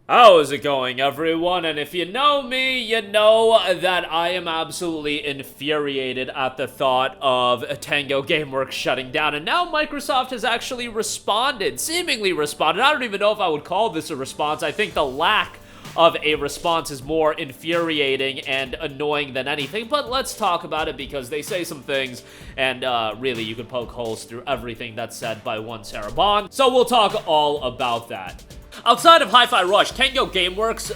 How is it going, everyone? And if you know me, you know that I am absolutely infuriated at the thought of Tango Gameworks shutting down. And now Microsoft has actually responded, seemingly responded. I don't even know if I would call this a response. I think the lack of a response is more infuriating and annoying than anything, but let's talk about it because they say some things, and really you can poke holes through everything that's said by one Sarah Bond, so we'll talk all about that. Outside of Hi-Fi Rush, Tango Gameworks,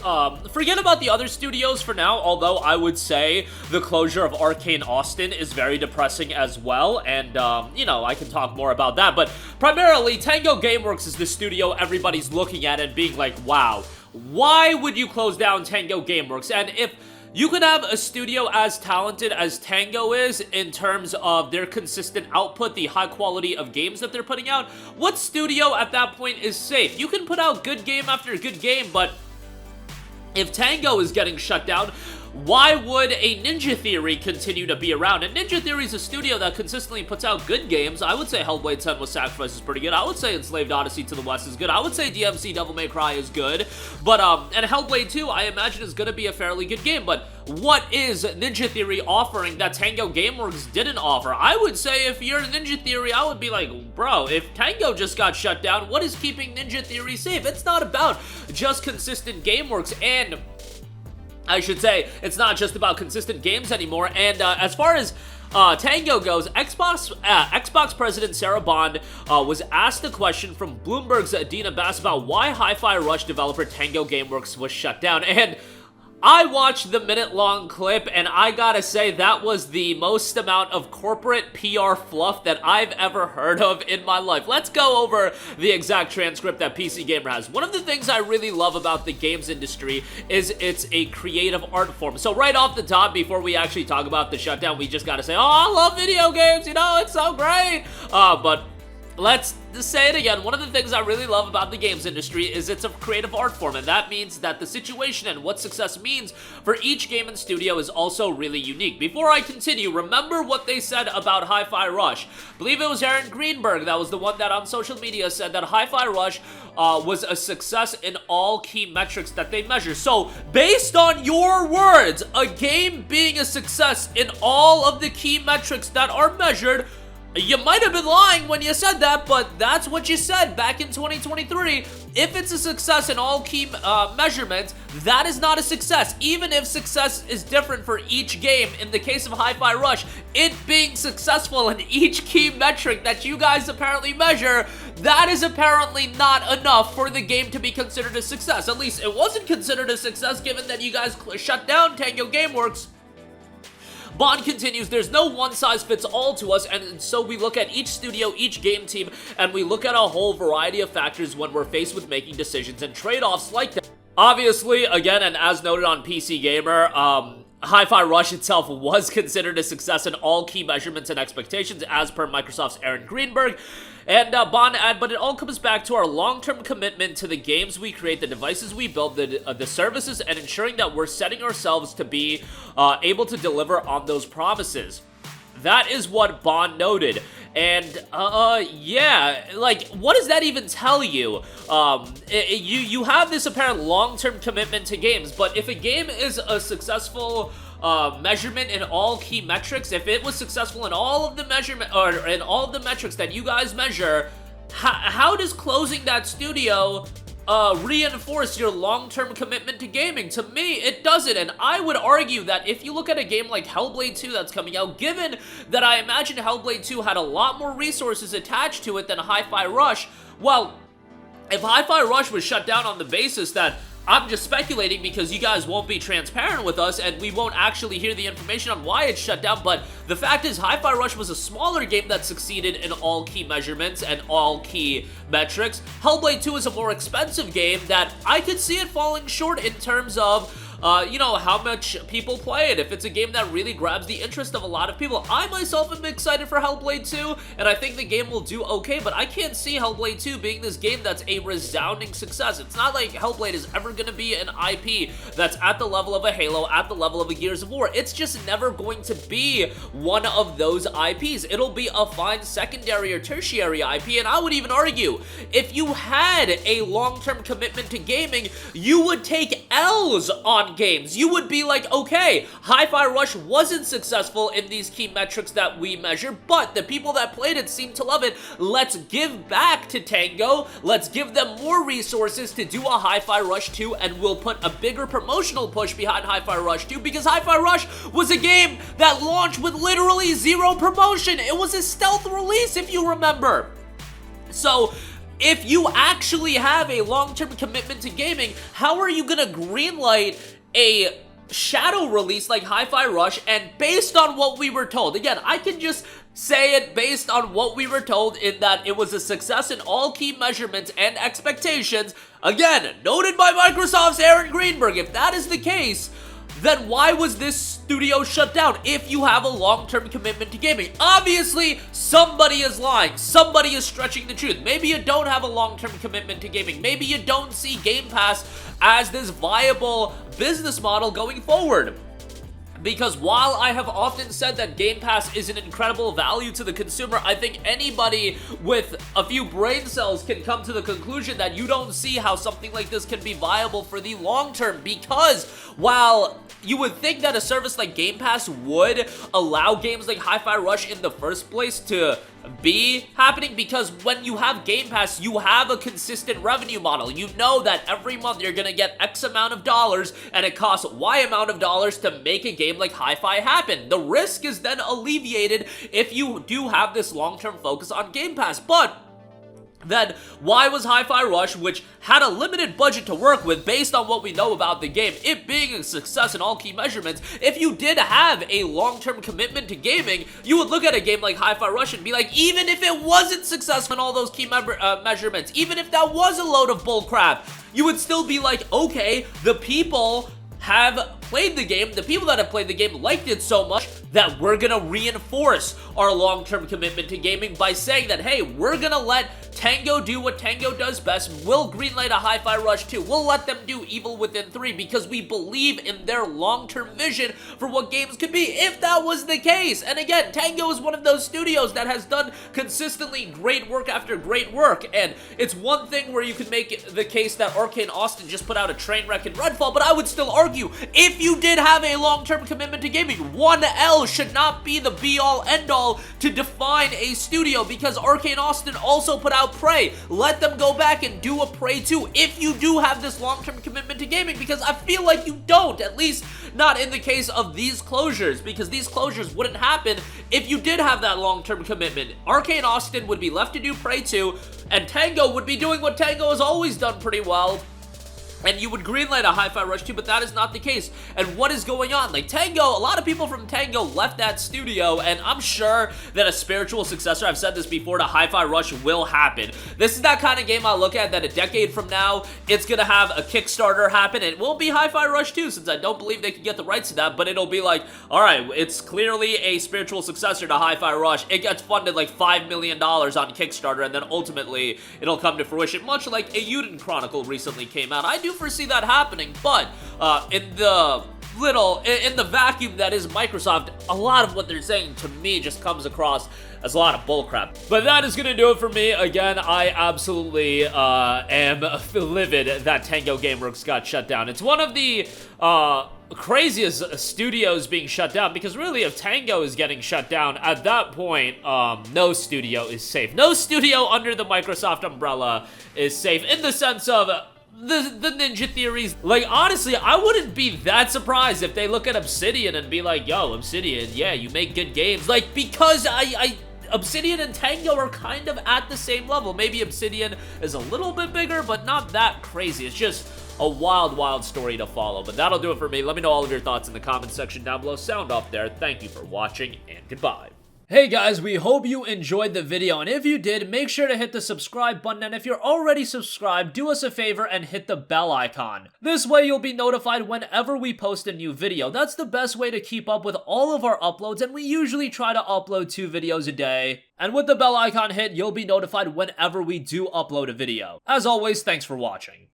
forget about the other studios for now, although I would say the closure of Arcane Austin is very depressing as well, and, you know, I can talk more about that, but primarily, Tango Gameworks is the studio everybody's looking at and being like, wow, why would you close down Tango Gameworks? And if you could have a studio as talented as Tango is in terms of their consistent output, the high quality of games that they're putting out, what studio at that point is safe? You can put out good game after good game, but if Tango is getting shut down, why would a Ninja Theory continue to be around? And Ninja Theory is a studio that consistently puts out good games. I would say Hellblade 10 with Sacrifice is pretty good. I would say Enslaved Odyssey to the West is good. I would say DMC Devil May Cry is good. But, and Hellblade 2, I imagine is going to be a fairly good game. But what is Ninja Theory offering that Tango Gameworks didn't offer? I would say if you're Ninja Theory, I would be like, bro, if Tango just got shut down, what is keeping Ninja Theory safe? It's not about just consistent GameWorks, and I should say, it's not just about consistent games anymore, and as far as Tango goes, Xbox President Sarah Bond was asked a question from Bloomberg's Dina Bass about why Hi-Fi Rush developer Tango Gameworks was shut down, and I watched the minute-long clip, and I gotta say, that was the most amount of corporate PR fluff that I've ever heard of in my life. Let's go over the exact transcript that PC Gamer has. One of the things I really love about the games industry is it's a creative art form. So right off the top, before we actually talk about the shutdown, we just gotta say, oh, I love video games, you know, it's so great! But let's say it again. One of the things I really love about the games industry is it's a creative art form, and that means that the situation and what success means for each game and studio is also really unique. Before I continue, remember what they said about Hi-Fi Rush. I believe it was Aaron Greenberg that was the one that on social media said that Hi-Fi Rush was a success in all key metrics that they measure. So, based on your words, a game being a success in all of the key metrics that are measured, you might have been lying when you said that, but that's what you said back in 2023. If it's a success in all key measurements, that is not a success. Even if success is different for each game, in the case of Hi-Fi Rush, it being successful in each key metric that you guys apparently measure, that is apparently not enough for the game to be considered a success. At least it wasn't considered a success given that you guys shut down Tango Gameworks. Bond continues, there's no one-size-fits-all to us, and so we look at each studio, each game team, and we look at a whole variety of factors when we're faced with making decisions and trade-offs like that. Obviously, again, and as noted on PC Gamer, Hi-Fi Rush itself was considered a success in all key measurements and expectations, as per Microsoft's Aaron Greenberg. And Bond add, but it all comes back to our long-term commitment to the games we create, the devices we build, the services, and ensuring that we're setting ourselves to be able to deliver on those promises. That is what Bond noted. And, yeah, like, what does that even tell you? You have this apparent long-term commitment to games, but if a game is a successful measurement in all key metrics, if it was successful in all of the measurement, or in all of the metrics that you guys measure, how does closing that studio reinforce your long-term commitment to gaming? To me, it doesn't, and I would argue that if you look at a game like Hellblade 2 that's coming out, given that I imagine Hellblade 2 had a lot more resources attached to it than Hi-Fi Rush, well, if Hi-Fi Rush was shut down on the basis that I'm just speculating because you guys won't be transparent with us and we won't actually hear the information on why it's shut down, but the fact is Hi-Fi Rush was a smaller game that succeeded in all key measurements and all key metrics. Hellblade 2 is a more expensive game that I could see it falling short in terms of you know, how much people play it, if it's a game that really grabs the interest of a lot of people. I myself am excited for Hellblade 2, and I think the game will do okay, but I can't see Hellblade 2 being this game that's a resounding success. It's not like Hellblade is ever going to be an IP that's at the level of a Halo, at the level of a Gears of War. It's just never going to be one of those IPs. It'll be a fine secondary or tertiary IP, and I would even argue, if you had a long-term commitment to gaming, you would take L's on games. You would be like, okay, Hi-Fi Rush wasn't successful in these key metrics that we measure, but the people that played it seem to love it. Let's give back to Tango. Let's give them more resources to do a Hi-Fi Rush 2, and we'll put a bigger promotional push behind Hi-Fi Rush 2, because Hi-Fi Rush was a game that launched with literally zero promotion. It was a stealth release, if you remember. So, if you actually have a long-term commitment to gaming, how are you gonna greenlight a shadow release like Hi-Fi Rush? And based on what we were told, again, I can just say it based on what we were told, in that it was a success in all key measurements and expectations. Again, noted by Microsoft's Aaron Greenberg. If that is the case, then why was this studio shut down if you have a long-term commitment to gaming? Obviously, somebody is lying. Somebody is stretching the truth. Maybe you don't have a long-term commitment to gaming. Maybe you don't see Game Pass as this viable business model going forward. Because while I have often said that Game Pass is an incredible value to the consumer, I think anybody with a few brain cells can come to the conclusion that you don't see how something like this can be viable for the long term. Because while you would think that a service like Game Pass would allow games like Hi-Fi Rush in the first place to be happening, because when you have Game Pass, you have a consistent revenue model. You know that every month you're gonna get X amount of dollars, and it costs Y amount of dollars to make a game like Hi-Fi happen. The risk is then alleviated if you do have this long-term focus on Game Pass. But then why was Hi-Fi Rush, which had a limited budget to work with based on what we know about the game, it being a success in all key measurements, if you did have a long-term commitment to gaming, you would look at a game like Hi-Fi Rush and be like, even if it wasn't successful in all those key measurements, even if that was a load of bullcrap, you would still be like, okay, the people have played the game, the people that have played the game liked it so much that we're gonna reinforce our long-term commitment to gaming by saying that, hey, we're gonna let Tango do what Tango does best. We'll greenlight a Hi-Fi Rush 2. We'll let them do Evil Within 3 because we believe in their long-term vision for what games could be, if that was the case. And again, Tango is one of those studios that has done consistently great work after great work, and it's one thing where you could make the case that Arcane Austin just put out a train wreck in Redfall, but I would still argue, if you did have a long-term commitment to gaming, 1L should not be the be-all, end-all to define a studio, because Arcane Austin also put out Prey. Let them go back and do a Prey 2 if you do have this long-term commitment to gaming, because I feel like you don't, at least not in the case of these closures, because these closures wouldn't happen if you did have that long-term commitment. Arcane Austin would be left to do Prey 2, and Tango would be doing what Tango has always done pretty well, and you would greenlight a Hi-Fi Rush 2, but that is not the case. And what is going on? Like, Tango, a lot of people from Tango left that studio, and I'm sure that a spiritual successor, I've said this before, to Hi-Fi Rush will happen. This is that kind of game I look at that a decade from now, it's gonna have a Kickstarter happen, and it won't be Hi-Fi Rush 2, since I don't believe they can get the rights to that, but it'll be like, alright, it's clearly a spiritual successor to Hi-Fi Rush. It gets funded like $5 million on Kickstarter, and then ultimately, it'll come to fruition, much like a Euden Chronicle recently came out. I do foresee that happening, but in the vacuum that is Microsoft, a lot of what they're saying to me just comes across as a lot of bullcrap. But that is gonna do it for me. Again, I absolutely am livid that Tango Gameworks got shut down. It's one of the craziest studios being shut down, because really, if Tango is getting shut down, at that point, no studio is safe. No studio under the Microsoft umbrella is safe, in the sense of the Ninja Theories. Like, honestly, I wouldn't be that surprised if they look at Obsidian and be like, yo, Obsidian, yeah, you make good games. Like, because Obsidian and Tango are kind of at the same level. Maybe Obsidian is a little bit bigger, but not that crazy. It's just a wild, wild story to follow. But that'll do it for me. Let me know all of your thoughts in the comments section down below. Sound off there. Thank you for watching, and goodbye. Hey guys, we hope you enjoyed the video, and if you did, make sure to hit the subscribe button, and if you're already subscribed, do us a favor and hit the bell icon. This way you'll be notified whenever we post a new video. That's the best way to keep up with all of our uploads, and we usually try to upload 2 videos a day. And with the bell icon hit, you'll be notified whenever we do upload a video. As always, thanks for watching.